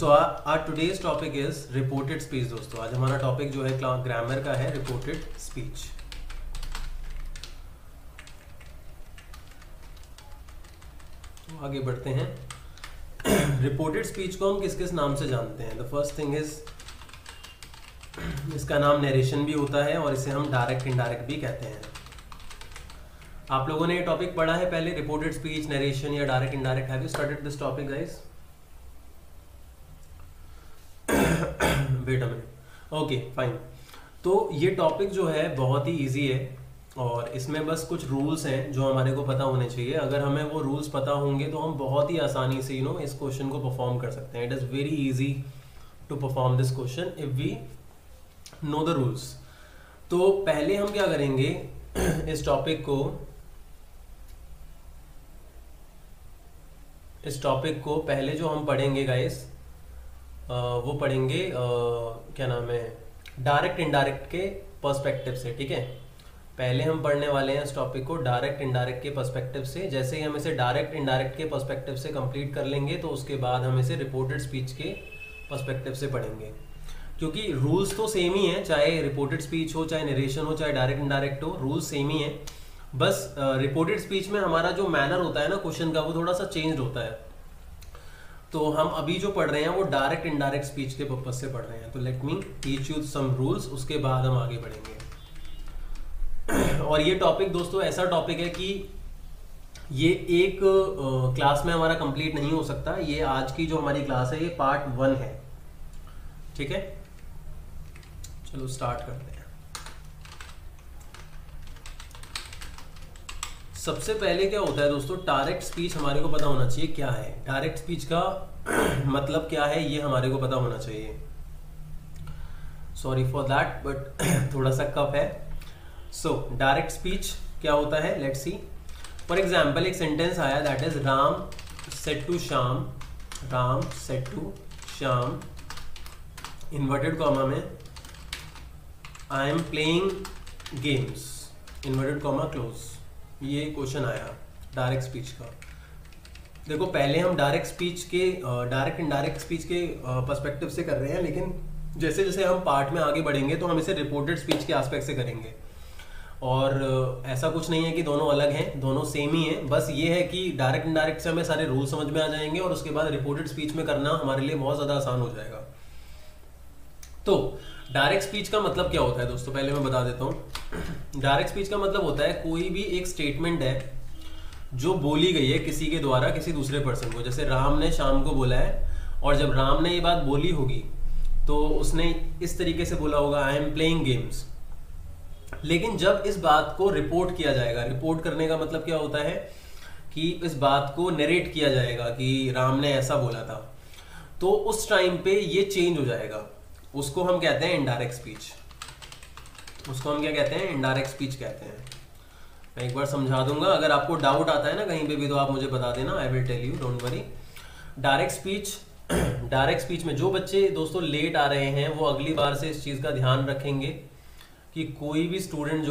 So our today's topic is reported speech. दोस्तों आज हमारा टॉपिक जो है ग्रामर का है, रिपोर्टेड स्पीच। तो आगे बढ़ते हैं। रिपोर्टेड स्पीच को हम किस किस नाम से जानते हैं? द फर्स्ट थिंग इज, इसका नाम नरेशन भी होता है और इसे हम डायरेक्ट इनडायरेक्ट भी कहते हैं। आप लोगों ने ये टॉपिक पढ़ा है पहले, रिपोर्टेड स्पीच, नरेशन या direct indirect? Have you studied this topic guys? Wait a minute. Okay fine. तो ये टॉपिक जो है बहुत ही इजी है और इसमें बस कुछ रूल्स हैं जो हमारे को पता होने चाहिए। अगर हमें वो रूल्स पता होंगे तो हम बहुत ही आसानी से इस क्वेश्चन को परफॉर्म कर सकते हैं। It is very easy to perform this question if we know the rules. तो पहले हम क्या करेंगे, इस टॉपिक को पहले जो हम पढ़ेंगे गाइस, वो पढ़ेंगे क्या नाम है, डायरेक्ट इनडायरेक्ट के पर्सपेक्टिव से। ठीक है, पहले हम पढ़ने वाले हैं इस टॉपिक को डायरेक्ट इनडायरेक्ट के पर्सपेक्टिव से। जैसे ही हम इसे डायरेक्ट इनडायरेक्ट के पर्सपेक्टिव से कंप्लीट कर लेंगे तो उसके बाद हम इसे रिपोर्टेड स्पीच के पर्सपेक्टिव से पढ़ेंगे, क्योंकि रूल्स तो सेम ही है, चाहे रिपोर्टेड स्पीच हो, चाहे नरेशन हो, चाहे डायरेक्ट इनडायरेक्ट हो, रूल्स सेम ही है। बस रिपोर्टेड स्पीच में हमारा जो मैनर होता है ना क्वेश्चन का, वो थोड़ा सा चेंज होता है। तो हम अभी जो पढ़ रहे हैं वो डायरेक्ट इनडायरेक्ट स्पीच के पर्पज से पढ़ रहे हैं। तो let me teach you some rules, उसके बाद हम आगे बढ़ेंगे। और ये टॉपिक दोस्तों ऐसा टॉपिक है कि ये एक क्लास में हमारा कंप्लीट नहीं हो सकता। ये आज की जो हमारी क्लास है ये पार्ट 1 है। ठीक है, चलो स्टार्ट करते हैं। सबसे पहले क्या होता है दोस्तों, डायरेक्ट स्पीच हमारे को पता होना चाहिए क्या है। डायरेक्ट स्पीच का मतलब क्या है ये हमारे को पता होना चाहिए। सॉरी फॉर दैट, बट थोड़ा सा कफ है। सो डायरेक्ट स्पीच क्या होता है, लेट्स सी। फॉर एग्जाम्पल एक सेंटेंस आया, that is Ram said to Shyam, Ram said to Shyam, inverted comma में, I am playing games, inverted comma close. ये क्वेश्चन आया डायरेक्ट स्पीच का। देखो पहले हम डायरेक्ट इनडायरेक्ट स्पीच के पर्सपेक्टिव से कर रहे हैं, लेकिन जैसे जैसे हम पार्ट में आगे बढ़ेंगे तो हम इसे रिपोर्टेड स्पीच के एस्पेक्ट से करेंगे। और ऐसा कुछ नहीं है कि दोनों अलग हैं, दोनों सेम ही हैं। बस ये है कि डायरेक्ट इनडायरेक्ट से हमें सारे रूल समझ में आ जाएंगे और उसके बाद रिपोर्टेड स्पीच में करना हमारे लिए बहुत ज़्यादा आसान हो जाएगा। तो डायरेक्ट स्पीच का मतलब क्या होता है दोस्तों, पहले मैं बता देता हूँ। डायरेक्ट स्पीच का मतलब होता है कोई भी एक स्टेटमेंट है जो बोली गई है किसी के द्वारा किसी दूसरे पर्सन को। जैसे राम ने शाम को बोला है, और जब राम ने ये बात बोली होगी तो उसने इस तरीके से बोला होगा, आई एम प्लेइंग गेम्स। लेकिन जब इस बात को रिपोर्ट किया जाएगा, रिपोर्ट करने का मतलब क्या होता है कि इस बात को नरेट किया जाएगा कि राम ने ऐसा बोला था, तो उस टाइम पे ये चेंज हो जाएगा। उसको हम कहते हैं इनडायरेक्ट स्पीच। उसको हम क्या कहते हैं, इनडायरेक्ट स्पीच कहते हैं। मैं एक बार समझा दूंगा, अगर आपको डाउट आता है ना कहीं पे भी तो आप मुझे बता देना, I will tell you, don't worry. Direct speech में जो बच्चे दोस्तों लेट आ रहे हैं वो अगली बार से इस चीज़ का ध्यान रखेंगे कि कोई भी स्टूडेंट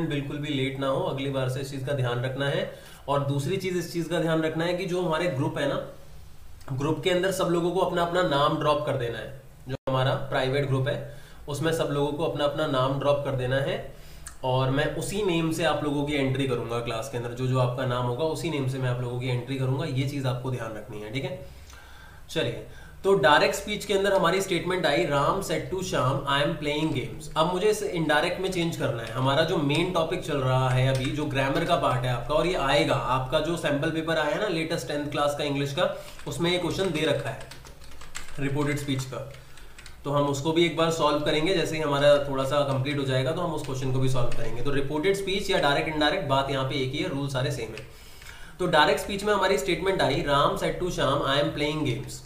बिल्कुल भी लेट ना हो। अगली बार से इस चीज़ का ध्यान रखना है। और दूसरी चीज़ इस चीज़ का ध्यान रखना है कि जो हमारे ग्रुप है ना, ग्रुप के अंदर सब लोगों को अपना अपना नाम ड्रॉप कर देना है। जो हमारा प्राइवेट ग्रुप है उसमें सब लोगों को अपना अपना नाम ड्रॉप कर देना है, और मैं उसी नेम से आप लोगों की एंट्री करूंगा क्लास के अंदर। जो जो आपका नाम होगा उसी नेम से मैं आप लोगों की एंट्री करूंगा। ये चीज़ आपको ध्यान रखनी है, ठीक है। चलिए, तो डायरेक्ट स्पीच के अंदर हमारी स्टेटमेंट आई, Ram said to Shyam, I am playing games. अब मुझे इसे इनडायरेक्ट में चेंज करना है। हमारा जो मेन टॉपिक चल रहा है अभी, जो ग्रामर का पार्ट है आपका, और ये आएगा आपका जो सैंपल पेपर आया है ना लेटेस्ट 10th क्लास का इंग्लिश का, उसमें ये क्वेश्चन दे रखा है रिपोर्टेड स्पीच का। तो हम उसको भी एक बार सॉल्व करेंगे। जैसे ही हमारा थोड़ा सा कंप्लीट हो जाएगा तो हम उस क्वेश्चन को भी सॉल्व करेंगे। तो रिपोर्टेड स्पीच या डायरेक्ट इनडायरेक्ट, बात यहाँ पे एक ही है, रूल सारे सेम है। तो डायरेक्ट स्पीच में हमारी स्टेटमेंट आई, Ram said to Shyam, I am playing games.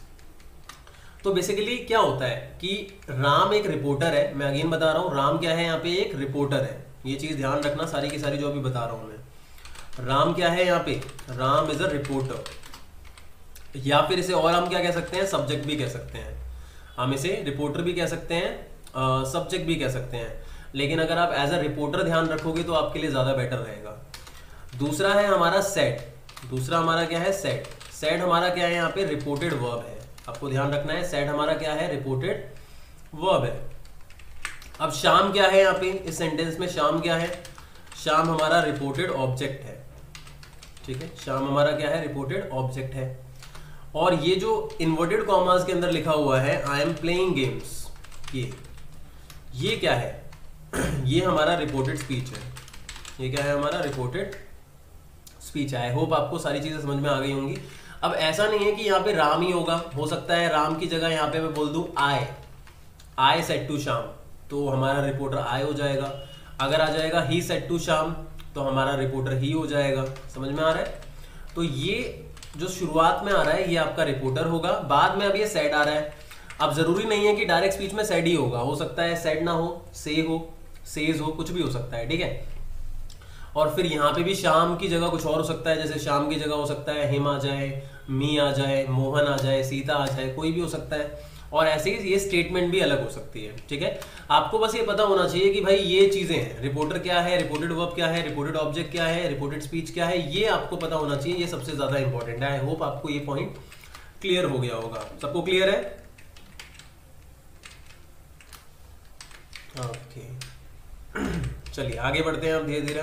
तो बेसिकली क्या होता है कि राम एक रिपोर्टर है। मैं अगेन बता रहा हूँ, राम क्या है यहाँ पे, एक रिपोर्टर है। ये चीज ध्यान रखना सारी की सारी जो अभी बता रहा हूँ मैं। राम क्या है यहाँ पे, राम इज अ रिपोर्टर, या फिर इसे और हम क्या कह सकते हैं, सब्जेक्ट भी कह सकते हैं। हम इसे रिपोर्टर भी कह सकते हैं, सब्जेक्ट भी कह सकते हैं। लेकिन अगर आप एज अ रिपोर्टर ध्यान रखोगे तो आपके लिए ज्यादा बेटर रहेगा। दूसरा है हमारा सेड। दूसरा हमारा क्या है, सेड। सेड हमारा क्या है यहाँ पे, रिपोर्टेड वर्ब है। आपको ध्यान रखना है सेड हमारा क्या है, रिपोर्टेड वर्ब है। अब शाम क्या है यहाँ पे इस सेंटेंस में, शाम क्या है, शाम हमारा रिपोर्टेड ऑब्जेक्ट है, ठीक है, शाम हमारा क्या है, रिपोर्टेड ऑब्जेक्ट है। और ये जो इन्वर्टेड कॉमास के अंदर लिखा हुआ है आई एम प्लेइंग गेम्स, ये क्या है ये हमारा रिपोर्टेड स्पीच है, ये क्या है हमारा रिपोर्टेड स्पीच है। आई होप आपको सारी चीजें समझ में आ गई होंगी। अब ऐसा नहीं है कि यहाँ पे राम ही होगा, हो सकता है राम की जगह यहाँ पे मैं बोल दूं आई सेड टू श्याम, तो हमारा रिपोर्टर आई हो जाएगा। अगर आ जाएगा ही सेड टू श्याम तो हमारा रिपोर्टर ही हो जाएगा। समझ में आ रहा है? तो ये जो शुरुआत में आ रहा है ये आपका रिपोर्टर होगा, बाद में अब ये सेड आ रहा है। अब जरूरी नहीं है कि डायरेक्ट स्पीच में सेड ही होगा, हो सकता है सेड ना हो, से हो, सेज हो, कुछ भी हो सकता है, ठीक है। और फिर यहाँ पे भी शाम की जगह कुछ और हो सकता है, जैसे शाम की जगह हो सकता है हिम आ जाए, मी आ जाए, मोहन आ जाए, सीता आ जाए, कोई भी हो सकता है। और ऐसे ही ये स्टेटमेंट भी अलग हो सकती है, ठीक है। आपको बस ये पता होना चाहिए कि भाई ये चीजें हैं, रिपोर्टर क्या है, रिपोर्टेड वर्ब क्या है, रिपोर्टेड ऑब्जेक्ट क्या है, रिपोर्टेड स्पीच क्या है, ये आपको पता होना चाहिए, ये सबसे ज्यादा इंपॉर्टेंट है। आई होप आपको ये पॉइंट क्लियर हो गया होगा। सबको क्लियर है? ओके चलिए आगे बढ़ते हैं हम धीरे धीरे।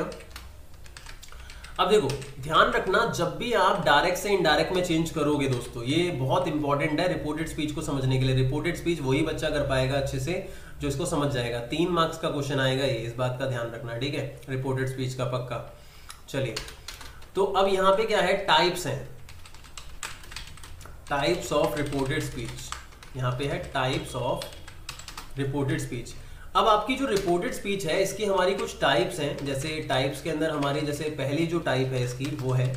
अब देखो ध्यान रखना, जब भी आप डायरेक्ट से इनडायरेक्ट में चेंज करोगे दोस्तों, ये बहुत इंपॉर्टेंट है रिपोर्टेड स्पीच को समझने के लिए। रिपोर्टेड स्पीच वही बच्चा कर पाएगा अच्छे से जो इसको समझ जाएगा। 3 मार्क्स का क्वेश्चन आएगा ये, इस बात का ध्यान रखना, ठीक है, रिपोर्टेड स्पीच का पक्का। चलिए तो अब यहाँ पे क्या है, टाइप्स हैं, टाइप्स ऑफ रिपोर्टेड स्पीच। यहाँ पे है टाइप्स ऑफ रिपोर्टेड स्पीच। अब आपकी जो रिपोर्टेड स्पीच है इसकी हमारी कुछ टाइप्स हैं। जैसे टाइप्स के अंदर हमारी जैसे पहली जो टाइप है इसकी वो है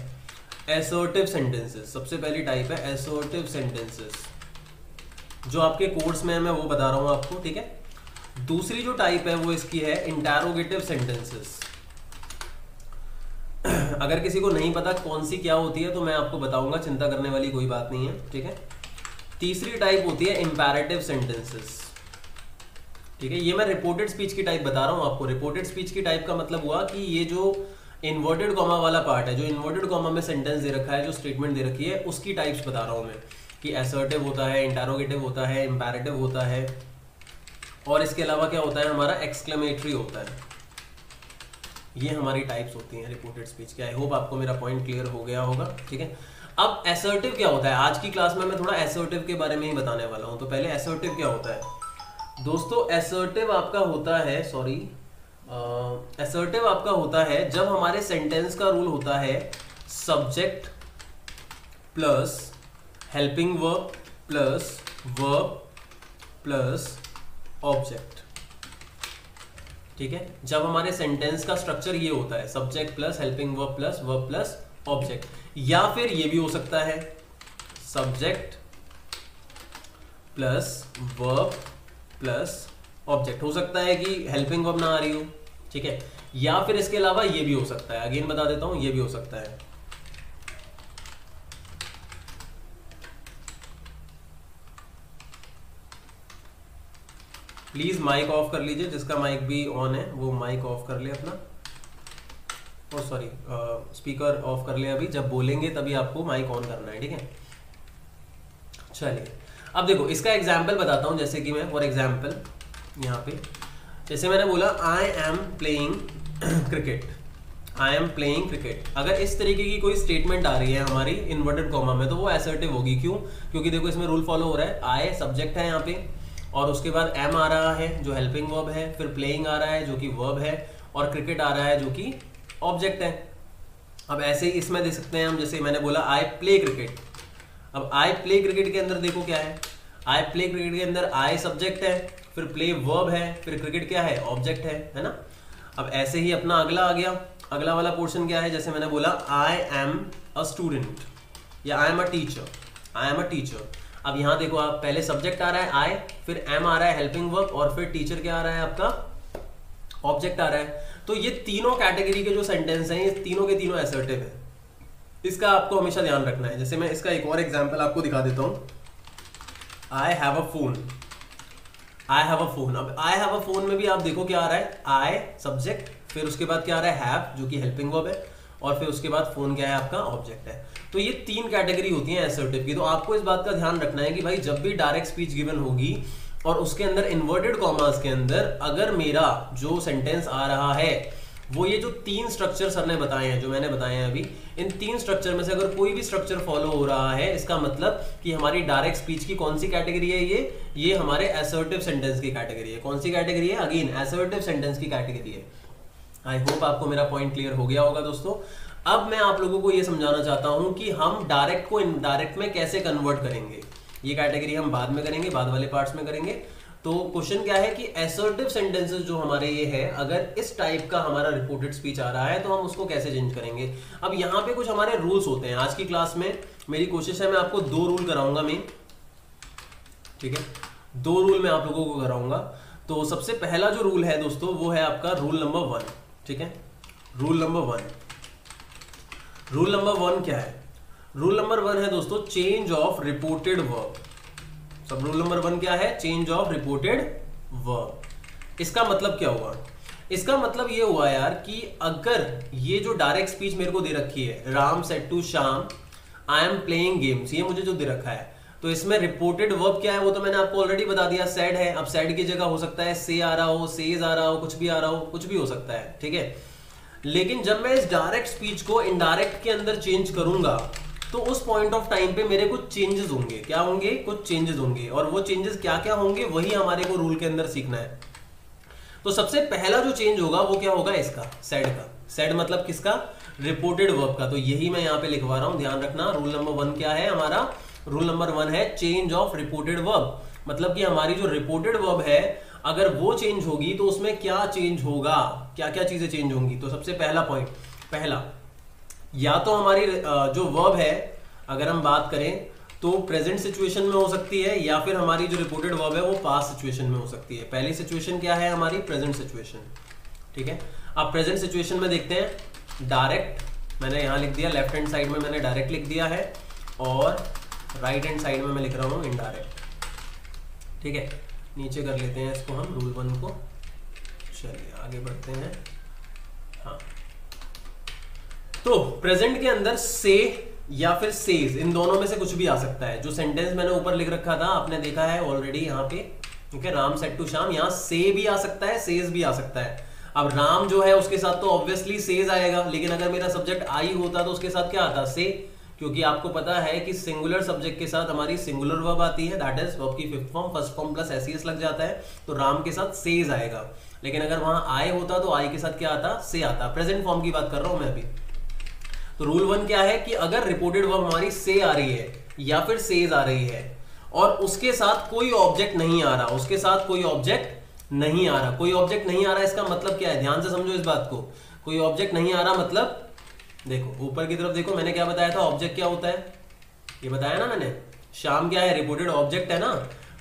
असर्टिव सेंटेंसेस। सबसे पहली टाइप है असर्टिव सेंटेंसेस, जो आपके कोर्स में है मैं वो बता रहा हूं आपको, ठीक है। दूसरी जो टाइप है वो इसकी है इंटरोगेटिव सेंटेंसेस। अगर किसी को नहीं पता कौन सी क्या होती है तो मैं आपको बताऊंगा, चिंता करने वाली कोई बात नहीं है, ठीक है। तीसरी टाइप होती है इंपैरेटिव सेंटेंसेस, ठीक है। ये मैं रिपोर्टेड स्पीच की टाइप बता रहा हूं आपको। रिपोर्टेड स्पीच की टाइप का मतलब हुआ कि ये जो इन्वर्टेड कॉमा वाला पार्ट है, जो इन्वर्टेड कॉमा में सेंटेंस दे रखा है, जो स्टेटमेंट दे रखी है, उसकी टाइप्स बता रहा हूं मैं कि असर्टिव होता है, इंटरोगेटिव होता है, इंपैरेटिव होता है, और इसके अलावा क्या होता है हमारा एक्सक्लेमेटरी होता है। ये हमारी टाइप्स होती हैं रिपोर्टेड स्पीच की। आई होप आपको मेरा पॉइंट क्लियर हो गया होगा, ठीक है। अब असर्टिव क्या होता है, आज की क्लास में मैं थोड़ा असर्टिव के बारे में ही बताने वाला हूं। तो पहले असर्टिव क्या होता है दोस्तों? असर्टिव आपका होता है, असर्टिव आपका होता है जब हमारे सेंटेंस का रूल होता है subject plus helping verb plus object, ठीक है। जब हमारे सेंटेंस का स्ट्रक्चर ये होता है subject plus helping verb plus object, या फिर ये भी हो सकता है subject plus verb plus object, हो सकता है कि हेल्पिंग वर्ब ना आ रही हो, ठीक है। या फिर इसके अलावा ये भी हो सकता है, अगेन बता देता हूं, ये भी हो सकता है। प्लीज माइक ऑफ कर लीजिए, जिसका माइक भी ऑन है वो माइक ऑफ कर ले अपना, ओ सॉरी स्पीकर ऑफ कर ले। अभी जब बोलेंगे तभी आपको माइक ऑन करना है, ठीक है। चलिए अब देखो इसका एग्जाम्पल बताता हूं। जैसे कि मैं फॉर एग्जाम्पल यहाँ पे जैसे मैंने बोला आई am playing cricket, I am playing cricket. अगर इस तरीके की कोई स्टेटमेंट आ रही है हमारी इन्वर्टेड कॉमा में तो वो असर्टिव होगी। क्यों? क्योंकि देखो इसमें रूल फॉलो हो रहा है, आई सब्जेक्ट है यहाँ पे, और उसके बाद एम आ रहा है जो हेल्पिंग वर्ब है, फिर प्लेइंग आ रहा है जो कि वर्ब है, और क्रिकेट आ रहा है जो कि ऑब्जेक्ट है। अब ऐसे ही इसमें देख सकते हैं हम, जैसे मैंने बोला आई प्ले क्रिकेट। अब आई प्ले क्रिकेट के अंदर देखो क्या है, आई प्ले क्रिकेट के अंदर आई सब्जेक्ट है, फिर प्ले वर्ब है, फिर क्रिकेट क्या है, ऑब्जेक्ट है ना। अब ऐसे ही अपना अगला आ गया, अगला वाला पोर्शन क्या है, जैसे मैंने बोला आई एम अ स्टूडेंट या I am a teacher, I am a teacher. अब यहाँ देखो आप, पहले सब्जेक्ट आ रहा है आई, फिर एम आ रहा है हेल्पिंग वर्ब, और फिर टीचर क्या आ रहा है आपका, ऑब्जेक्ट आ रहा है। तो ये तीनों कैटेगरी के जो सेंटेंस हैं ये तीनों के तीनों असर्टिव है। इसका आपको हमेशा ध्यान रखना है। जैसे मैं इसका एक और एग्जांपल आपको दिखा देता हूं, I have a phone, I have a phone. अब आई हैव अ फोन में भी आप देखो क्या आ रहा है, आई सब्जेक्ट, फिर उसके बाद क्या आ रहा है हैव जो कि हेल्पिंग वर्ब है, और फिर उसके बाद फोन क्या है आपका ऑब्जेक्ट है। तो ये 3 कैटेगरी होती है असर्टिव की। तो आपको इस बात का ध्यान रखना है कि भाई जब भी डायरेक्ट स्पीच गिवन होगी और उसके अंदर इन्वर्टेड कॉमास के अंदर अगर मेरा जो सेंटेंस आ रहा है वो ये जो 3 स्ट्रक्चर सर ने बताए हैं, जो मैंने बताए हैं अभी, इन 3 स्ट्रक्चर में से अगर कोई भी स्ट्रक्चर फॉलो हो रहा है, इसका मतलब कि हमारी डायरेक्ट स्पीच की कौन सी कैटेगरी है, ये हमारे असर्टिव सेंटेंस की कैटेगरी है। कौन सी कैटेगरी है? अगेन असर्टिव सेंटेंस की कैटेगरी है। आई होप आपको मेरा पॉइंट क्लियर हो गया होगा दोस्तों। अब मैं आप लोगों को ये समझाना चाहता हूं कि हम डायरेक्ट को इनडायरेक्ट में कैसे कन्वर्ट करेंगे। ये कैटेगरी हम बाद में करेंगे, बाद वाले पार्ट्स में करेंगे। तो क्वेश्चन क्या है कि असर्टिव सेंटेंसेस जो हमारे ये है, अगर इस टाइप का हमारा रिपोर्टेड स्पीच आ रहा है तो हम उसको कैसे चेंज करेंगे। अब यहाँ पे कुछ हमारे रूल्स होते हैं। आज की क्लास में मेरी कोशिश है मैं आपको 2 रूल कराऊंगा मेन, ठीक है, 2 रूल मैं आप लोगों को कराऊंगा। तो सबसे पहला जो रूल है दोस्तों वो है आपका रूल नंबर 1, ठीक है। रूल नंबर 1 क्या है? रूल नंबर 1 है दोस्तों चेंज ऑफ रिपोर्टेड वर्ब। सब रूल नंबर 1 क्या है? Change of reported verb. इसका मतलब क्या हुआ? इसका मतलब ये हुआ यार कि अगर ये जो डायरेक्ट स्पीच मेरे को दे रखी है, Ram said to Shyam I am playing games, ये मुझे जो दे रखा है, तो इसमें रिपोर्टेड वर्ब क्या है वो तो मैंने आपको ऑलरेडी बता दिया, सेड है। अब सेड की जगह हो सकता है से आ रहा हो, सेज आ रहा हो, कुछ भी आ रहा हो, कुछ भी हो सकता है, ठीक है। लेकिन जब मैं इस डायरेक्ट स्पीच को इनडायरेक्ट के अंदर चेंज करूंगा तो उस पॉइंट ऑफ टाइम पे मेरे कुछ चेंजेस होंगे। क्या होंगे? कुछ चेंजेस होंगे। और वो चेंजेस क्या क्या होंगे वही हमारे को रूल के अंदर सीखना है। तो सबसे पहला जो चेंज होगा वो क्या होगा? इसका सेड का। सेड मतलब किसका? रिपोर्टेड वर्ब का। तो यही मैं यहाँ पे लिखवा रहा हूं, ध्यान रखना। रूल नंबर 1 क्या है हमारा? रूल नंबर 1 है चेंज ऑफ रिपोर्टेड वर्ब। मतलब कि हमारी जो रिपोर्टेड वर्ब है अगर वो चेंज होगी तो उसमें क्या चेंज होगा, क्या क्या चीजें चेंज होंगी। तो सबसे पहला पॉइंट, पहला, या तो हमारी जो वर्ब है अगर हम बात करें तो प्रेजेंट सिचुएशन में हो सकती है, या फिर हमारी जो रिपोर्टेड वर्ब है वो पास्ट सिचुएशन में हो सकती है। पहली सिचुएशन क्या है हमारी? प्रेजेंट सिचुएशन, ठीक है। अब प्रेजेंट सिचुएशन में देखते हैं डायरेक्ट, मैंने यहाँ लिख दिया, लेफ्ट हैंड साइड में मैंने डायरेक्ट लिख दिया है और राइट हैंड साइड में मैं लिख रहा हूँ इनडायरेक्ट, ठीक है। नीचे कर लेते हैं इसको हम रूल 1 को। चलिए आगे बढ़ते हैं। हाँ, तो प्रेजेंट के अंदर से या फिर सेज, इन दोनों में से कुछ भी आ सकता है। जो सेंटेंस मैंने ऊपर लिख रखा था आपने देखा है ऑलरेडी यहाँ पे, ठीक है, राम सेड टू श्याम, यहाँ से भी आ सकता है, सेज भी आ सकता है। अब राम जो है उसके साथ तो ऑब्वियसली सेज आएगा, लेकिन अगर मेरा सब्जेक्ट आई होता तो उसके साथ क्या आता? से, क्योंकि आपको पता है कि सिंगुलर सब्जेक्ट के साथ हमारी सिंगुलर वर्ब आती है, दैट इज वर्ब की 5th form, first form plus SES लग जाता है, तो राम के साथ सेज आएगा। लेकिन अगर वहां आए होता तो आई के साथ क्या आता? से आता। प्रेजेंट फॉर्म की बात कर रहा हूं मैं अभी। तो रूल 1 क्या है कि अगर रिपोर्टेड वर्ब हमारी से आ रही है या फिर सेज आ रही है और उसके साथ कोई ऑब्जेक्ट नहीं आ रहा, उसके साथ कोई ऑब्जेक्ट नहीं आ रहा, कोई ऑब्जेक्ट नहीं आ रहा, इसका मतलब क्या है? ध्यान से समझो इस बात को। कोई ऑब्जेक्ट नहीं आ रहा मतलब देखो ऊपर की तरफ देखो, मैंने क्या बताया था? ऑब्जेक्ट क्या होता है ये बताया ना मैंने। श्याम क्या है? रिपोर्टेड ऑब्जेक्ट है ना।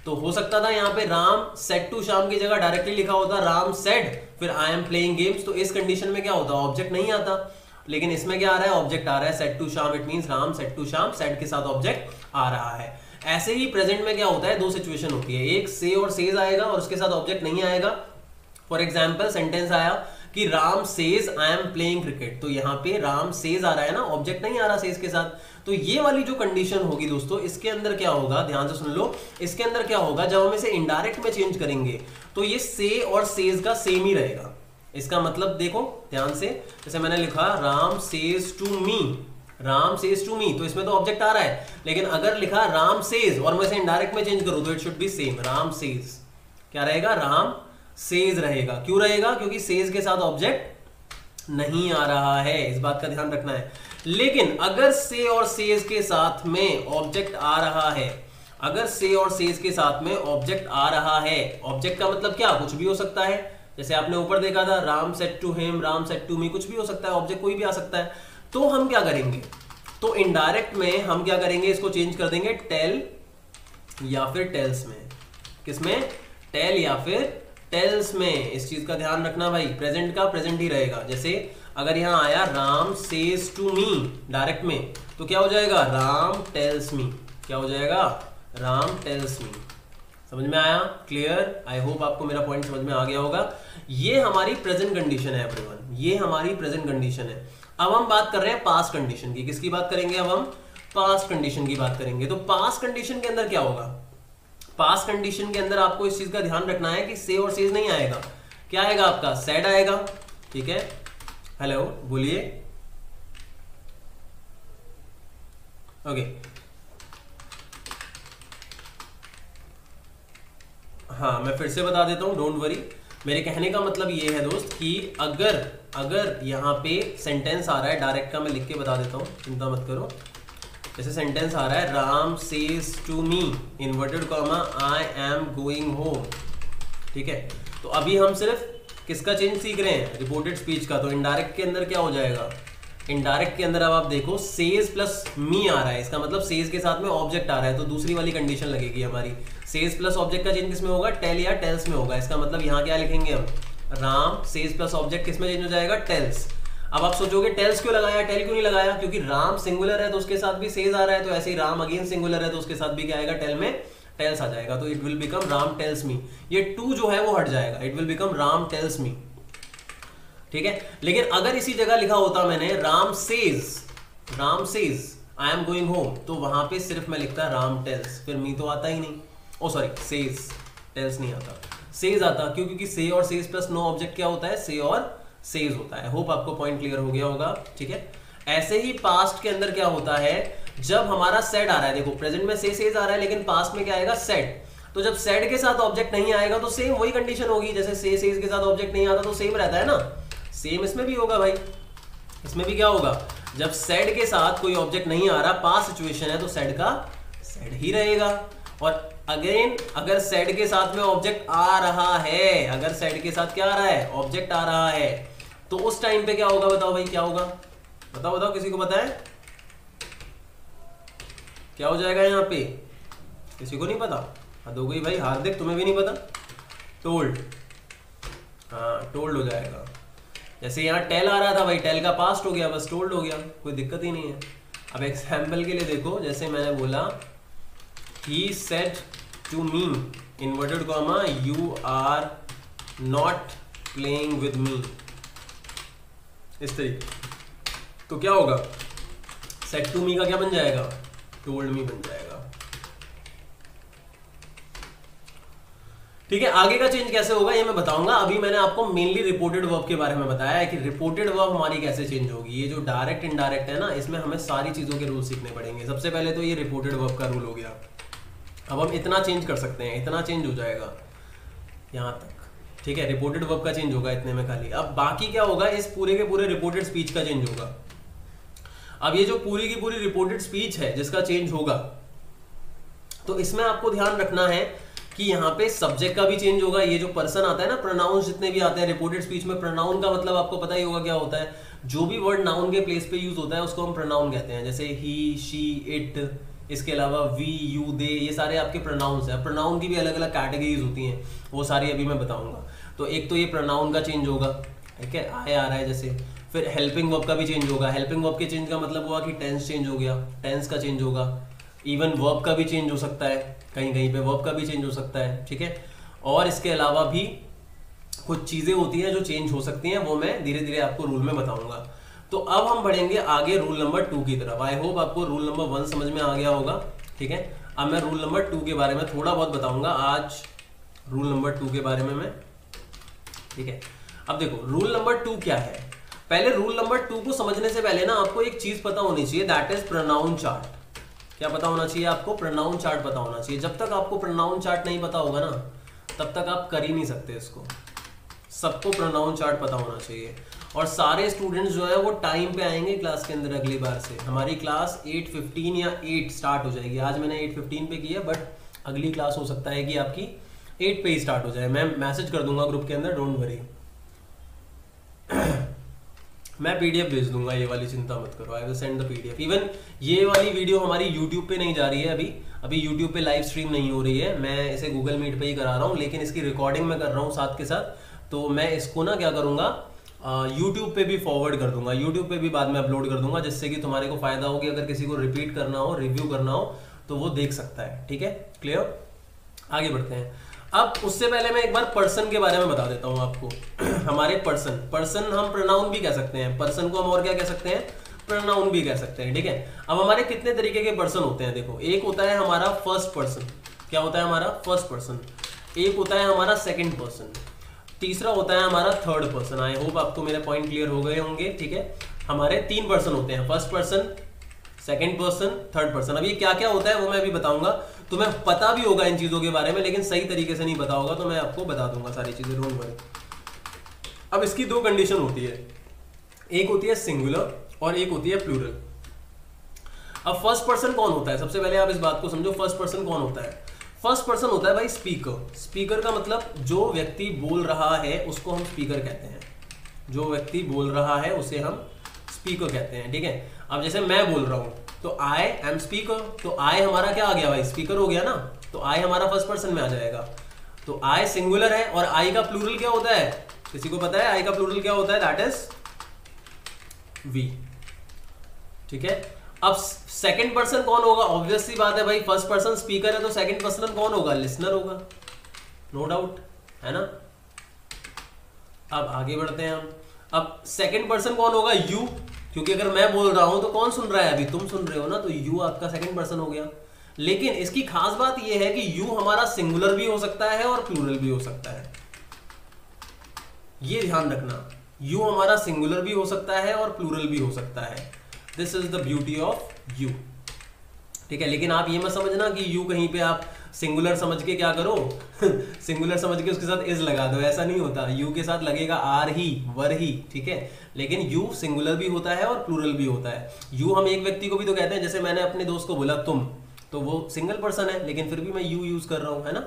तो हो सकता था यहाँ पे राम सेड टू श्याम की जगह डायरेक्टली लिखा होता राम सेड फिर आई एम प्लेइंग गेम्स, तो इस कंडीशन में क्या होता? ऑब्जेक्ट नहीं आता। लेकिन इसमें क्या आ रहा है? ऑब्जेक्ट आ रहा है, said to Shyam, it means Ram said to Shyam, said के साथ ऑब्जेक्ट आ रहा है। ऐसे ही प्रेजेंट में क्या होता है? 2 सिचुएशन होती है, एक से और सेज आएगा और उसके साथ ऑब्जेक्ट नहीं आएगा। फॉर एग्जाम्पल सेंटेंस आया कि Ram says I am playing cricket, तो यहाँ पे राम सेज आ रहा है ना, ऑब्जेक्ट नहीं आ रहा सेज के साथ। तो ये वाली जो कंडीशन होगी दोस्तों, इसके अंदर क्या होगा? ध्यान से सुन लो, इसके अंदर क्या होगा? जब हम इसे इनडायरेक्ट में चेंज करेंगे तो ये से और सेज का सेम ही रहेगा। इसका मतलब देखो ध्यान से, जैसे मैंने लिखा Ram says to me, Ram says to me, तो इसमें तो ऑब्जेक्ट आ रहा है। लेकिन अगर लिखा राम सेज और मैं इसे इनडायरेक्ट में चेंज करूं तो it should be same, Ram says क्या रहेगा? राम सेज रहेगा। क्यों रहेगा? क्योंकि सेज के साथ ऑब्जेक्ट नहीं आ रहा है, इस बात का ध्यान रखना है। लेकिन अगर से और सेज के साथ में ऑब्जेक्ट आ रहा है, अगर से और सेज के साथ में ऑब्जेक्ट आ रहा है, ऑब्जेक्ट का मतलब क्या? कुछ भी हो सकता है। जैसे आपने ऊपर देखा था Ram said to him, Ram said to me, कुछ भी हो सकता है, ऑब्जेक्ट कोई भी आ सकता है। तो हम क्या करेंगे? तो इनडायरेक्ट में हम क्या करेंगे? इसको चेंज कर देंगे टेल या फिर टेल्स में। किसमें? टेल या फिर टेल्स में। इस चीज का ध्यान रखना भाई, प्रेजेंट का प्रेजेंट ही रहेगा। जैसे अगर यहां आया Ram says to me direct में, तो क्या हो जाएगा? Ram tells me. क्या हो जाएगा? Ram tells me. समझ में आया? क्लियर? आई होप आपको मेरा पॉइंट समझ में आ गया होगा। ये हमारी प्रेजेंट कंडीशन है एवरीवन, ये हमारी प्रेजेंट कंडीशन है। अब हम बात कर रहे हैं पास्ट कंडीशन की। किसकी बात करेंगे? अब हम पास्ट कंडीशन की बात करेंगे। तो पास्ट कंडीशन के अंदर क्या होगा? पास्ट कंडीशन के अंदर आपको इस चीज का ध्यान रखना है कि से और सेज नहीं आएगा। क्या आएगा आपका? सेड आएगा। ठीक है, हेलो बोलिए। ओके, हाँ मैं फिर से बता देता हूं, डोंट वरी। मेरे कहने का मतलब ये है दोस्त कि अगर यहाँ पे सेंटेंस आ रहा है, डायरेक्ट का मैं लिख के बता देता हूँ, चिंता मत करो। जैसे सेंटेंस आ रहा है, Ram says to me inverted comma I am going home. ठीक है, तो अभी हम सिर्फ किसका चेंज सीख रहे हैं? रिपोर्टेड स्पीच का। तो इनडायरेक्ट के अंदर क्या हो जाएगा? इनडायरेक्ट के अंदर अब आप देखो सेज प्लस मी आ रहा है, इसका मतलब सेज के साथ में ऑब्जेक्ट आ रहा है, तो दूसरी वाली कंडीशन लगेगी हमारी। सेज प्लस ऑब्जेक्ट का चेंज किसमें होगा? टेल या टेल्स में होगा। इसका मतलब यहाँ क्या लिखेंगे हम? राम सेज प्लस ऑब्जेक्ट किसमें चेंज हो जाएगा? टेल्स। अब आप सोचोगे टेल्स क्यों लगाया, टेल क्यों नहीं लगाया? क्योंकि राम सिंगुलर है तो उसके साथ भी सेज आ रहा है, तो ऐसे ही राम अगेन सिंगुलर है तो उसके साथ भी क्या आएगा? टेल में टेल्स आ जाएगा। तो it will become Ram tells मी। ये टू जो है वो हट जाएगा, it will become Ram tells मी। ठीक है, लेकिन अगर इसी जगह लिखा होता मैंने Ram says I am going home, तो वहां पे सिर्फ मैं लिखता राम टेल्स, फिर मी तो आता ही नहीं। ओ सॉरी, सेज, टेल्स नहीं आता, सेज आता। क्यों? क्योंकि से और सेज प्लस नो ऑब्जेक्ट क्या होता है? से और सेज होता है। होप आपको पॉइंट क्लियर हो गया होगा। ठीक है, ऐसे ही पास्ट के अंदर क्या होता है, जब हमारा सेड आ रहा है, देखो प्रेजेंट में से सेज आ रहा है लेकिन पास्ट में क्या आएगा? सेड। तो जब सेड के साथ ऑब्जेक्ट नहीं आएगा तो सेम वही कंडीशन होगी, जैसे से सेज के साथ ऑब्जेक्ट नहीं आता तो सेम रहता है ना, सेम इसमें भी होगा भाई। इसमें भी क्या होगा? जब सेड के साथ कोई ऑब्जेक्ट नहीं आ रहा, पास्ट सिचुएशन है, तो सेड का सेड ही रहेगा। और अगेन अगर सेड के साथ में ऑब्जेक्ट आ रहा है, अगर सेड के साथ क्या आ रहा है? ऑब्जेक्ट आ रहा है, तो उस टाइम पे क्या होगा? बताओ भाई, क्या होगा? बताओ बताओ, किसी को पता है क्या हो जाएगा यहाँ पे? किसी को नहीं पता? हद हो गई भाई। हार्दिक, तुम्हें भी नहीं पता? टोल्ड, हाँ टोल्ड हो जाएगा। जैसे यहाँ टेल आ रहा था भाई, टेल का पास्ट हो गया, बस टोल्ड हो गया, कोई दिक्कत ही नहीं है। अब एग्जाम्पल के लिए देखो, जैसे मैंने बोला he said to me inverted comma you are not playing with me, इस तरीके। तो क्या होगा? said to me का क्या बन जाएगा? told me बन जाएगा। ठीक है, आगे का चेंज कैसे होगा ये मैं बताऊंगा। अभी मैंने आपको मेनली रिपोर्टेड वर्ब के बारे में बताया है कि रिपोर्टेड वर्ब हमारी कैसे चेंज होगी। ये जो डायरेक्ट इनडायरेक्ट है ना, इसमें हमें सारी चीजों के रूल सीखने पड़ेंगे। सबसे पहले तो ये रिपोर्टेड वर्ब का रूल हो गया। अब हम इतना चेंज कर सकते हैं, इतना चेंज हो जाएगा यहाँ तक। ठीक है, रिपोर्टेड वर्ब का चेंज होगा इतने में खाली। अब बाकी क्या होगा? इस पूरे के पूरे रिपोर्टेड स्पीच का चेंज होगा। अब ये जो पूरी की पूरी रिपोर्टेड स्पीच है जिसका चेंज होगा, तो इसमें आपको ध्यान रखना है कि यहाँ पे सब्जेक्ट का भी चेंज होगा। ये जो पर्सन आता है ना, प्रोनाउंस जितने भी आते हैं रिपोर्टेड स्पीच में, प्रोनाउन का मतलब आपको पता ही होगा क्या होता है। जो भी वर्ड नाउन के प्लेस पे यूज होता है उसको हम प्रोनाउन कहते हैं। जैसे ही, शी, इट, इसके अलावा वी, यू, दे, ये सारे आपके प्रोनाउंस हैं। प्रोनाउन की भी अलग अलग कैटेगरीज होती हैं, वो सारी अभी मैं बताऊंगा। तो एक तो ये प्रोनाउन का चेंज होगा, ठीक है, आए आ रहा है जैसे। फिर हेल्पिंग वर्ब का भी चेंज होगा। हेल्पिंग वर्ब के चेंज का मतलब हुआ कि टेंस चेंज हो गया, टेंस का चेंज होगा। इवन वर्ब का भी चेंज हो सकता है, कहीं कहीं पे वर्ब का भी चेंज हो सकता है। ठीक है, और इसके अलावा भी कुछ चीजें होती हैं जो चेंज हो सकती हैं, वो मैं धीरे धीरे आपको रूल में बताऊंगा। तो अब हम बढ़ेंगे आगे रूल नंबर 2 की तरफ। आई होप आपको रूल नंबर 1 समझ में आ गया होगा। ठीक है, अब मैं रूल नंबर 2 के बारे में थोड़ा बहुत बताऊंगा आज, रूल नंबर 2 के बारे में मैं। ठीक है, अब देखो रूल नंबर 2 क्या है। पहले रूल नंबर 2 को समझने से पहले ना आपको एक चीज पता होनी चाहिए, दैट इज प्रोनाउन चार्ट। क्या पता होना चाहिए आपको? प्रोनाउन चार्ट पता होना चाहिए। जब तक आपको प्रोनाउन चार्ट नहीं पता होगा ना, तब तक आप कर ही नहीं सकते इसको। सबको प्रोनाउन चार्ट पता होना चाहिए। और सारे स्टूडेंट्स जो है वो टाइम पे आएंगे क्लास के अंदर। अगली बार से हमारी क्लास 8:15 या 8 स्टार्ट हो जाएगी। आज मैंने 8:15 पे की है, बट अगली क्लास हो सकता है कि आपकी 8 पे ही स्टार्ट हो जाए। मैं मैसेज कर दूंगा ग्रुप के अंदर, डोंट वरी। मैं पीडीएफ भेज दूंगा, ये वाली चिंता मत करो। I will send the PDF. Even ये वाली वीडियो हमारी यूट्यूब पे नहीं जा रही है अभी यूट्यूब पे लाइव स्ट्रीम नहीं हो रही है। मैं इसे गूगल मीट पे ही करा रहा हूँ, लेकिन इसकी रिकॉर्डिंग मैं कर रहा हूँ साथ के साथ। तो मैं इसको ना क्या करूँगा, यूट्यूब पे भी फॉरवर्ड कर दूंगा, यूट्यूब पे भी बाद में अपलोड कर दूंगा, जिससे कि तुम्हारे को फायदा हो कि अगर किसी को रिपीट करना हो, रिव्यू करना हो, तो वो देख सकता है। ठीक है, क्लियर? आगे बढ़ते हैं। अब उससे पहले मैं एक बार पर्सन के बारे में बता देता हूं आपको। हमारे पर्सन हम प्रोनाउन भी कह सकते हैं, पर्सन को हम और क्या कह सकते हैं, प्रोनाउन भी कह सकते हैं, ठीक है। अब हमारे कितने तरीके के पर्सन होते हैं, देखो एक होता है हमारा फर्स्ट पर्सन, क्या होता है हमारा फर्स्ट पर्सन, एक होता है हमारा सेकंड पर्सन, तीसरा होता है हमारा थर्ड पर्सन। आई होप आपको मेरे पॉइंट क्लियर हो गए होंगे, ठीक है। हमारे 3 पर्सन होते हैं, first person, second person, third person. अब ये क्या क्या होता है वो मैं अभी बताऊंगा, तुम्हें पता भी होगा इन चीजों के बारे में, लेकिन सही तरीके से नहीं पता होगा तो मैं आपको बता दूंगा सारी चीजें, डोंट वरी। अब इसकी 2 कंडीशन होती है, एक होती है सिंगुलर और एक होती है प्लूरल। अब फर्स्ट पर्सन कौन होता है, सबसे पहले आप इस बात को समझो, फर्स्ट पर्सन कौन होता है। फर्स्ट पर्सन होता है भाई स्पीकर। स्पीकर का मतलब जो व्यक्ति बोल रहा है उसको हम स्पीकर कहते हैं, जो व्यक्ति बोल रहा है उसे हम स्पीकर कहते हैं, ठीक है। अब जैसे मैं बोल रहा हूं तो आई एम स्पीकर, तो आई हमारा क्या आ गया भाई, स्पीकर हो गया ना, तो आई हमारा फर्स्ट पर्सन में आ जाएगा। तो आई सिंगुलर है और आई का प्लूरल क्या होता है, किसी को पता है आई का प्लूरल क्या होता है, दैट इज वी, ठीक है। अब सेकंड पर्सन कौन होगा, ऑब्वियस सी बात है भाई, फर्स्ट पर्सन स्पीकर है तो सेकंड पर्सन कौन होगा, लिसनर होगा, नो डाउट, है ना। अब आगे बढ़ते हैं हम। अब सेकंड पर्सन कौन होगा, यू, क्योंकि अगर मैं बोल रहा हूं तो कौन सुन रहा है, अभी तुम सुन रहे हो ना, तो यू आपका सेकंड पर्सन हो गया। लेकिन इसकी खास बात यह है कि यू हमारा सिंगुलर भी हो सकता है और प्लूरल भी हो सकता है, ये ध्यान रखना, यू हमारा सिंगुलर भी हो सकता है और प्लूरल भी हो सकता है। This is the beauty of you, ठीक है। लेकिन आप ये मत समझना कि यू कहीं पे आप सिंगुलर समझ के क्या करो सिंगुलर समझ के उसके साथ इज लगा दो, ऐसा नहीं होता। यू के साथ लगेगा आर ही, वर ही, ठीक है। लेकिन यू सिंगुलर भी होता है और प्लूरल भी होता है। यू हम एक व्यक्ति को भी तो कहते हैं, जैसे मैंने अपने दोस्त को बोला तुम, तो वो सिंगल पर्सन है लेकिन फिर भी मैं यू यूज कर रहा हूं, है ना।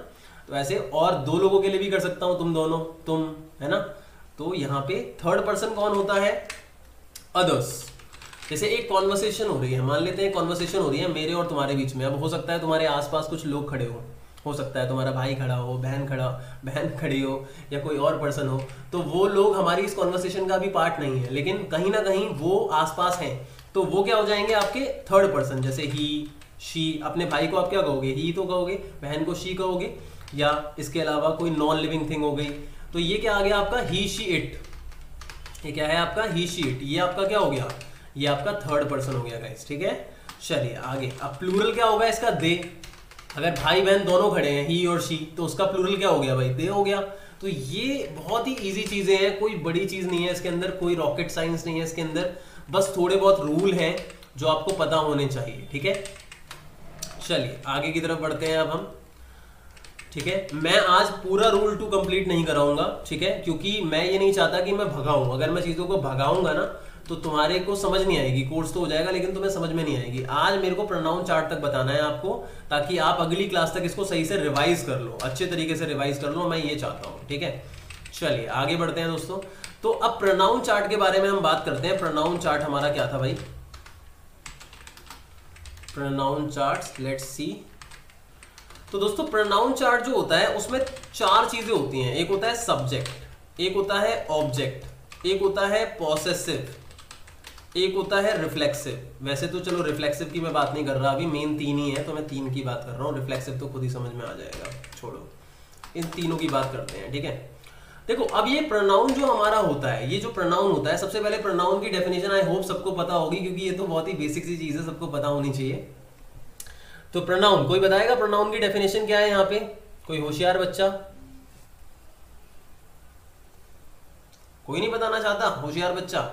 तो ऐसे और 2 लोगों के लिए भी कर सकता हूं, तुम दोनों, तुम, है ना। तो यहाँ पे थर्ड पर्सन कौन होता है, अदर्स। जैसे एक कॉन्वर्सेशन हो रही है, मान लेते हैं कॉन्वर्सेशन हो रही है मेरे और तुम्हारे बीच में। अब हो सकता है तुम्हारे आसपास कुछ लोग खड़े हो सकता है तुम्हारा भाई खड़ा हो, बहन खड़ी हो, या कोई और पर्सन हो, तो वो लोग हमारी इस कॉन्वर्सेशन का भी पार्ट नहीं है, लेकिन कहीं ना कहीं वो आसपास हैं, तो वो क्या हो जाएंगे आपके थर्ड पर्सन। जैसे ही, शी, अपने भाई को आप क्या कहोगे, ही तो कहोगे, बहन को शी कहोगे, या इसके अलावा कोई नॉन लिविंग थिंग हो गई, तो ये क्या आ गया आपका ही, शी, इट। ये क्या है आपका ही, शी, इट, ये आपका क्या हो गया, ये आपका थर्ड पर्सन हो गया गाइस, ठीक है। चलिए आगे। अब प्लूरल क्या होगा इसका, दे। अगर भाई बहन दोनों खड़े हैं, ही और शी, तो उसका प्लूरल क्या हो गया भाई, दे हो गया। तो ये बहुत ही इजी चीजें हैं, कोई बड़ी चीज नहीं है इसके अंदर, कोई रॉकेट साइंस नहीं है इसके अंदर, बस थोड़े बहुत रूल हैं जो आपको पता होने चाहिए, ठीक है। चलिए आगे की तरफ बढ़ते हैं अब हम, ठीक है। मैं आज पूरा रूल 2 कंप्लीट नहीं कराऊंगा, ठीक है, क्योंकि मैं ये नहीं चाहता कि मैं भगाऊं। अगर मैं चीजों को भगाऊंगा ना तो तुम्हारे को समझ नहीं आएगी, कोर्स तो हो जाएगा लेकिन तुम्हें समझ में नहीं आएगी। आज मेरे को प्रोनाउन चार्ट तक बताना है आपको, ताकि आप अगली क्लास तक इसको सही से रिवाइज कर लो, अच्छे तरीके से रिवाइज कर लो, मैं ये चाहता हूँ, ठीक है। चलिए आगे बढ़ते हैं दोस्तों। तो अब प्रोनाउन चार्ट के बारे में हम बात करते हैं। प्रोनाउन चार्ट हमारा क्या था भाई, प्रोनाउन चार्ट, लेट्स सी। तो दोस्तों प्रोनाउन चार्ट जो होता है उसमें 4 चीजें होती हैं। एक होता है सब्जेक्ट, एक होता है ऑब्जेक्ट, एक होता है पॉसेसिव, एक होता है रिफ्लेक्सिव। वैसे तो चलो रिफ्लेक्सिव की मैं बात नहीं कर रहा अभी, मेन 3 ही है तो मैं 3 की बात कर रहा हूँ, रिफ्लेक्सिव तो खुद ही समझ में आ जाएगा, छोड़ो, इन तीनों की बात करते हैं, ठीक है। देखो अब ये प्रोनाउन जो हमारा होता है, ये जो प्रोनाउन होता है, सबसे पहले प्रोनाउन की डेफिनेशन आई होप सबको पता होगी, क्योंकि ये तो बहुत ही बेसिक सी चीज है, सबको पता होनी चाहिए। तो प्रोनाउन, कोई बताएगा प्रोनाउन की डेफिनेशन क्या है यहाँ पे, कोई होशियार बच्चा, कोई नहीं बताना चाहता, होशियार बच्चा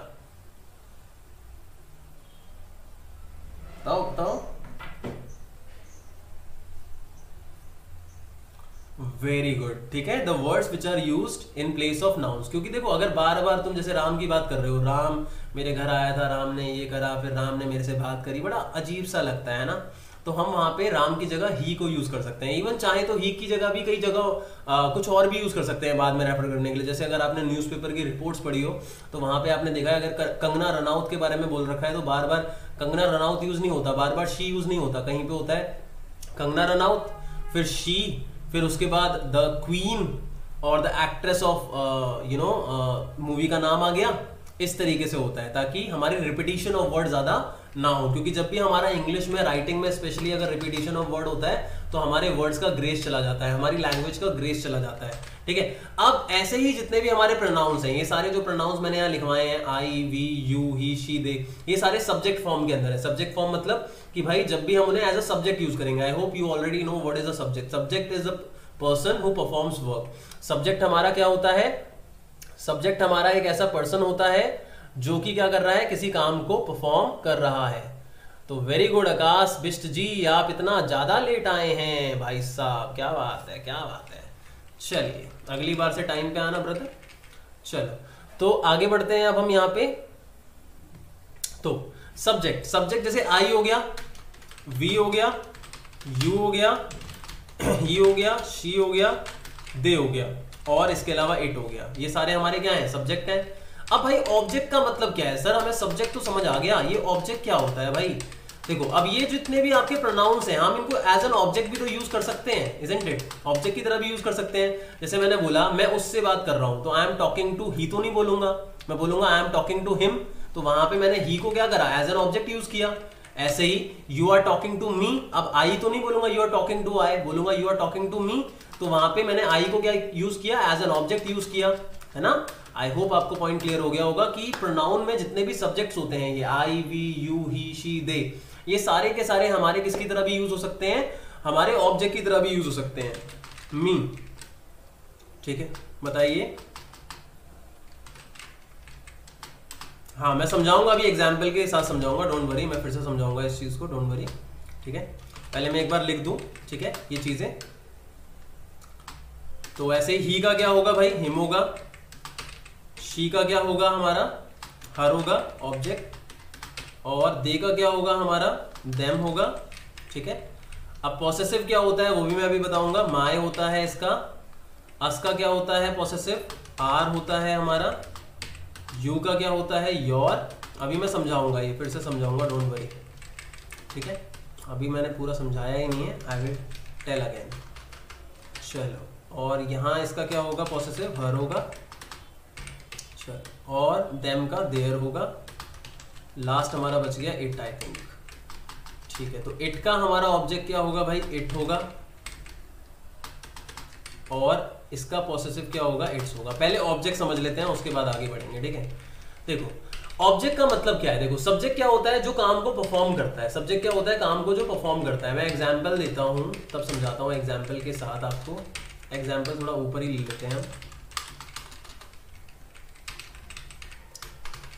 बताओ। वेरी गुड, ठीक है। The words which are used in place of nouns, क्योंकि देखो अगर बार बार तुम जैसे राम की बात कर रहे हो, राम मेरे घर आया था, राम ने ये करा, फिर राम ने मेरे से बात करी, बड़ा अजीब सा लगता है ना। तो हम वहां पे राम की जगह ही को यूज कर सकते हैं। इवन चाहे तो ही की जगह भी कई जगह कुछ और भी यूज कर सकते हैं बाद में रेफर करने के लिए। जैसे अगर आपने न्यूज़पेपर की रिपोर्ट्स पढ़ी हो तो वहां पे आपने देखा है, अगर कंगना रनौत के बारे में बोल रखा है तो बार बार कंगना रनौत यूज नहीं होता, बार बार शी यूज नहीं होता, कहीं पे होता है कंगना रनौत, फिर शी, फिर उसके बाद द क्वीन और द एक्ट्रेस ऑफ मूवी का नाम आ गया, इस तरीके से होता है ताकि हमारी रिपीटिशन ऑफ वर्ड ज्यादा ना हो, क्योंकि जब भी हमारा इंग्लिश में राइटिंग में स्पेशली अगर रिपीटिशन ऑफ वर्ड होता है तो हमारे वर्ड्स का ग्रेस चला जाता है, हमारी लैंग्वेज का ग्रेस चला जाता है। ठीक है, अब ऐसे ही जितने भी हमारे प्रोनाउंस हैं, ये सारे जो प्रोनाउंस मैंने यहाँ लिखवाए हैं, आई, वी, यू, ही, शी, दे, ये सारे सब्जेक्ट फॉर्म के अंदर है। सब्जेक्ट फॉर्म मतलब कि भाई जब भी हम उन्हें एज अ सब्जेक्ट यूज करेंगे। I hope you already know what is a subject. Subject is a person who performs work. Subject हमारा क्या होता है? सब्जेक्ट हमारा एक ऐसा पर्सन होता है जो कि क्या कर रहा है, किसी काम को परफॉर्म कर रहा है। तो वेरी गुड आकाश बिष्ट जी, आप इतना ज्यादा लेट आए हैं भाई साहब, क्या बात है, क्या बात है। चलिए अगली बार से टाइम पे आना ब्रदर। चलो तो आगे बढ़ते हैं अब हम यहाँ पे। तो सब्जेक्ट, सब्जेक्ट जैसे आई हो गया, वी हो गया, यू हो गया, ही हो गया, शी हो गया, दे हो गया, और इसके अलावा इट हो गया। ये सारे हमारे क्या हैं? सब्जेक्ट हैं। अब भाई ऑब्जेक्ट का मतलब क्या है? सर हमें सब्जेक्ट तो समझ आ गया, ये ऑब्जेक्ट क्या होता है भाई? देखो अब ये जितने भी आपके प्रोनाउंस हैं, हम इनको एज एन ऑब्जेक्ट भी तो यूज कर सकते हैं, इजंट इट? ऑब्जेक्ट की तरह भी यूज कर सकते हैं। जैसे मैंने बोला मैं उससे बात कर रहा हूं, तो I am talking to he तो नहीं बोलूंगा, मैं बोलूंगा I am talking to him. तो वहां पे मैंने ही को क्या करा? एज एन ऑब्जेक्ट यूज किया। ऐसे ही you are talking to me, अब आई तो नहीं बोलूंगा you are talking to I, बोलूंगा you are talking to me. तो वहां पे मैंने आई को क्या यूज किया? एज एन ऑब्जेक्ट यूज किया, है ना? आई होप आपको पॉइंट क्लियर हो गया होगा कि प्रोनाउन में जितने भी सब्जेक्ट्स होते हैं, ये आई, वी, यू, ही, शी, दे, ये सारे के सारे हमारे किसकी तरह भी यूज हो सकते हैं? हमारे ऑब्जेक्ट की तरह भी यूज हो सकते हैं, मी। ठीक है, बताइए। हाँ मैं समझाऊंगा अभी, एग्जाम्पल के साथ समझाऊंगा, डोंट वरी, मैं फिर से समझाऊंगा इस चीज को, डोंट वरी। ठीक है, पहले मैं एक बार लिख दूं, ठीक है, ये चीजें। तो ऐसे ही का क्या होगा भाई? हिम होगा। शी का क्या होगा? हमारा हर होगा, ऑब्जेक्ट। और दे का क्या होगा? हमारा देम होगा। ठीक है, अब पॉसेसिव क्या होता है वो भी मैं अभी बताऊंगा। माय होता है इसका। अस का क्या होता है? पॉसेसिव। आर होता है हमारा। यू का क्या होता है? योर। अभी मैं समझाऊंगा, ये फिर से समझाऊंगा, डोंट वरी। ठीक है, अभी मैंने पूरा समझाया ही नहीं है, आई विल टेल अगेन। चलो, और यहाँ इसका क्या होगा? पॉसेसिव, हर होगा। चलो, और देम का देयर होगा। लास्ट हमारा बच गया इट, आई थिंक। ठीक है, तो इट का हमारा ऑब्जेक्ट क्या होगा भाई? इट होगा। और इसका पॉसेसिव क्या होगा? इट्स होगा। पहले ऑब्जेक्ट समझ लेते हैं, उसके बाद आगे बढ़ेंगे। ठीक है, देखो ऑब्जेक्ट का मतलब क्या है। देखो सब्जेक्ट क्या होता है? जो काम को परफॉर्म करता है। सब्जेक्ट क्या होता है? काम को जो परफॉर्म करता है। मैं एग्जाम्पल देता हूं तब समझाता हूं, एग्जाम्पल के साथ आपको। एग्जाम्पल थोड़ा ऊपर ही ले लेते हैं हम।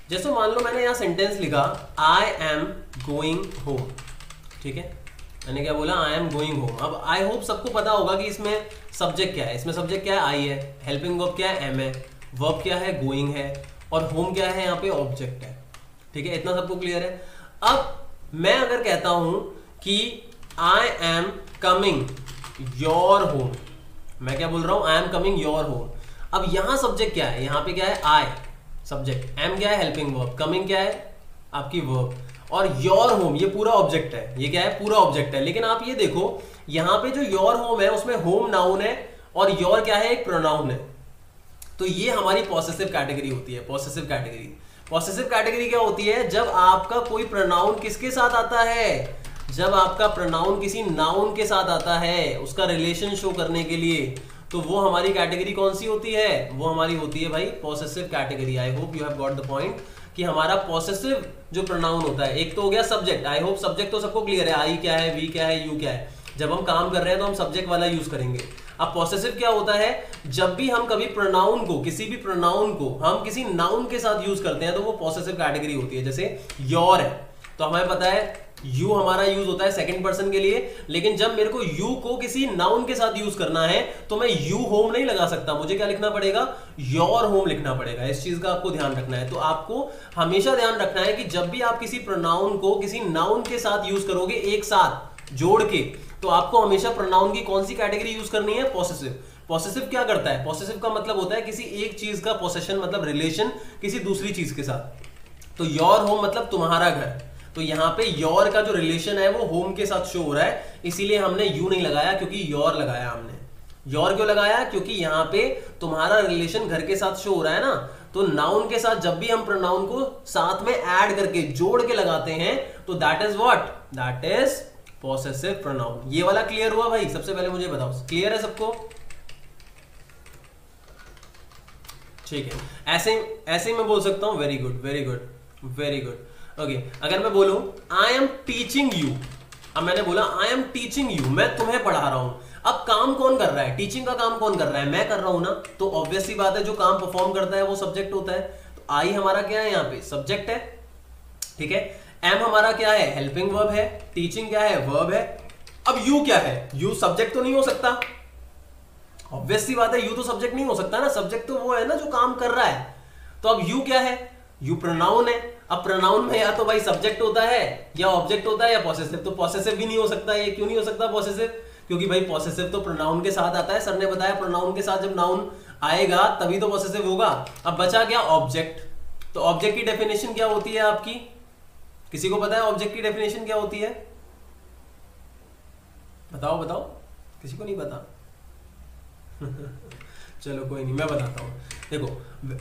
जैसे मान लो मैंने यहाँ सेंटेंस लिखा, आई एम गोइंग होम। ठीक है, मैंने क्या बोला? आई एम गोइंग होम। अब आई होप सबको पता होगा कि इसमें सब्जेक्ट क्या है। इसमें सब्जेक्ट क्या है? आई है। हेल्पिंग वर्ब क्या है? एम है। वर्ब क्या है? गोइंग है। और होम क्या है? यहाँ पे ऑब्जेक्ट है। ठीक है, इतना सबको क्लियर है। अब मैं अगर कहता हूं कि I am coming your home, मैं क्या बोल रहा हूं? I am coming your home. अब यहां सब्जेक्ट क्या है? यहाँ पे क्या है? आई सब्जेक्ट, एम क्या है? हेल्पिंग वर्ब, कमिंग क्या है? आपकी वर्ब, और योर होम ये पूरा ऑब्जेक्ट है। ये क्या है? पूरा ऑब्जेक्ट है। लेकिन आप ये देखो, यहां पे जो योर होम है उसमें होम नाउन है और योर क्या है? एक प्रोनाउन है। तो ये हमारी पॉसेसिव कैटेगरी होती है। पॉसेसिव कैटेगरी, पॉसेसिव कैटेगरी क्या होती है? जब आपका कोई प्रोनाउन किसके साथ आता है? जब आपका प्रोनाउन किसी नाउन के साथ आता है, उसका रिलेशन शो करने के लिए, तो वो हमारी कैटेगरी कौन सी होती है? वो हमारी होती है भाई possessive category. I hope you have got the point कि हमारा पॉसेसिव जो प्रोनाउन होता है, एक तो हो गया सब्जेक्ट। आई होप सब्जेक्ट तो सबको क्लियर है, आई क्या है, वी क्या है, यू क्या है। जब हम काम कर रहे हैं तो हम सब्जेक्ट वाला यूज करेंगे। अब पॉसेसिव क्या होता है? जब भी हम कभी प्रोनाउन को, किसी भी प्रोनाउन को हम किसी नाउन के साथ यूज करते हैं तो वो पॉसेसिव कैटेगरी होती है। जैसे योर है, तो हमें पता है यू हमारा यूज होता है सेकंड पर्सन के लिए, लेकिन जब मेरे को यू को किसी नाउन के साथ यूज करना है तो मैं यू होम नहीं लगा सकता, मुझे क्या लिखना पड़ेगा? योर होम लिखना पड़ेगा। इस चीज का आपको ध्यान रखना है। तो आपको हमेशा ध्यान रखना है कि जब भी आप किसी प्रोनाउन को किसी नाउन के साथ यूज करोगे, एक साथ जोड़ के, तो आपको हमेशा प्रोनाउन की कौन सी कैटेगरी यूज करनी है? पॉसेसिव। पॉसेसिव क्या करता है? पॉसेसिव का मतलब होता है किसी एक चीज का पोसेशन, मतलब रिलेशन किसी दूसरी चीज के साथ। तो योर होम मतलब तुम्हारा घर, तो यहाँ पे योर का जो रिलेशन है वो होम के साथ शो हो रहा है, इसीलिए हमने यू नहीं लगाया, क्योंकि योर लगाया हमने। योर क्यों लगाया? क्योंकि यहाँ पे तुम्हारा रिलेशन घर के साथ शो हो रहा है ना, तो नाउन के साथ जब भी हम प्रोनाउन को साथ में ऐड करके जोड़ के लगाते हैं तो that is what, that is possessive pronoun. ये वाला क्लियर हुआ भाई? सबसे पहले मुझे बताओ, क्लियर है सबको? ठीक है, ऐसे ऐसे ही मैं बोल सकता हूं very good very good very good. Okay, अगर मैं बोलूं आई एम टीचिंग यू, अब मैंने बोला आई एम टीचिंग यू, मैं तुम्हें पढ़ा रहा हूं। अब काम कौन कर रहा है? टीचिंग का काम कौन कर रहा है? मैं कर रहा हूं ना। तो ऑब्वियस सी बात है, जो काम परफॉर्म करता है वो सब्जेक्ट होता है। तो आई हमारा क्या है? यहाँ पे सब्जेक्ट है, ठीक है। एम हमारा क्या है? हेल्पिंग वर्ब है। टीचिंग क्या है? वर्ब है। अब यू क्या है? यू सब्जेक्ट तो नहीं हो सकता, ऑब्वियस सी बात है, यू तो सब्जेक्ट नहीं हो सकता ना। सब्जेक्ट तो वो है ना जो काम कर रहा है। तो अब यू क्या है? यू प्रोनाउन है। अब प्रोनाउन में या तो भाई सब्जेक्ट होता है या ऑब्जेक्ट होता है या पॉसेसिव। तो पॉसेसिव भी नहीं हो सकता। ये क्यों नहीं हो सकता पॉसेसिव? क्योंकि भाई पॉसेसिव तो प्रोनाउन के साथ आता है। सर ने बताया प्रोनाउन के साथ जब नाउन आएगा तभी तो पॉसेसिव होगा। अब बचा क्या? ऑब्जेक्ट। तो ऑब्जेक्ट की डेफिनेशन क्या होती है आपकी? किसी को पता है ऑब्जेक्ट की डेफिनेशन क्या होती है? बताओ बताओ, किसी को नहीं पता? चलो कोई नहीं, मैं बताता हूं। देखो,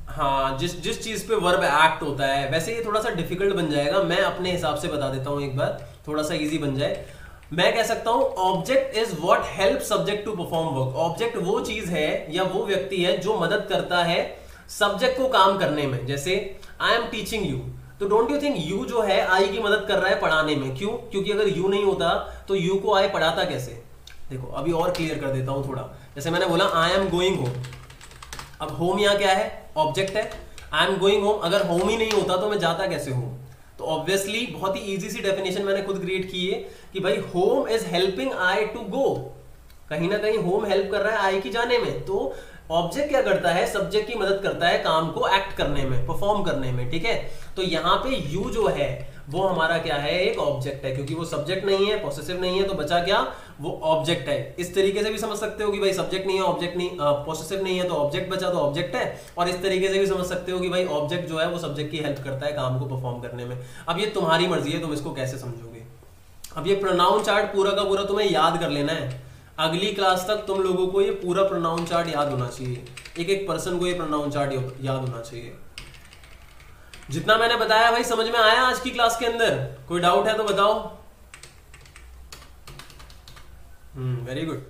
हाँ, जिस चीज पे वर्ब एक्ट होता है, वैसे ये थोड़ा सा डिफिकल्ट बन जाएगा, मैं अपने हिसाब से बता देता हूं एक बार, थोड़ा सा इजी बन जाए। मैं कह सकता हूं object is what help subject to perform work. Object वो चीज है या वो व्यक्ति है जो मदद करता है सब्जेक्ट को काम करने में। जैसे आई एम टीचिंग यू, तो डोंट यू थिंक यू जो है आई की मदद कर रहा है पढ़ाने में? क्यों? क्योंकि अगर यू नहीं होता तो यू को आई पढ़ाता कैसे? देखो अभी और क्लियर कर देता हूं थोड़ा। जैसे मैंने बोला आई एम गोइंग होम, अब होम यहाँ क्या है? ऑब्जेक्ट है। आई एम गोइंग होम, अगर होम ही नहीं होता तो मैं जाता कैसे हूं? तो ऑब्वियसली बहुत ही इजी सी डेफिनेशन मैंने खुद क्रिएट की है कि भाई home is helping I to go. कहीं ना कहीं होम हेल्प कर रहा है आई की जाने में। तो ऑब्जेक्ट क्या करता है? सब्जेक्ट की मदद करता है काम को एक्ट करने में, परफॉर्म करने में, ठीक है। तो यहाँ पे यू जो है वो हमारा क्या है? एक ऑब्जेक्ट है, क्योंकि वो सब्जेक्ट नहीं है, पॉसेसिव नहीं है, तो बचा क्या? वो ऑब्जेक्ट है। इस तरीके से भी समझ सकते हो कि भाई सब्जेक्ट नहीं है, ऑब्जेक्ट नहीं, पॉसेसिव नहीं है तो ऑब्जेक्ट बचा, तो ऑब्जेक्ट है। और इस तरीके से भी समझ सकते हो कि भाई ऑब्जेक्ट जो है वो सब्जेक्ट की हेल्प करता है काम को परफॉर्म करने में। अब ये तुम्हारी मर्जी है, तुम इसको कैसे समझोगे। अब ये प्रोनाउन चार्ट पूरा का पूरा तुम्हें याद कर लेना है। अगली क्लास तक तुम लोगों को ये पूरा प्रोनाउन चार्ट याद होना चाहिए। एक एक पर्सन को ये प्रोनाउन चार्ट याद होना चाहिए। जितना मैंने बताया भाई समझ में आया आज की क्लास के अंदर? कोई डाउट है तो बताओ। Very good.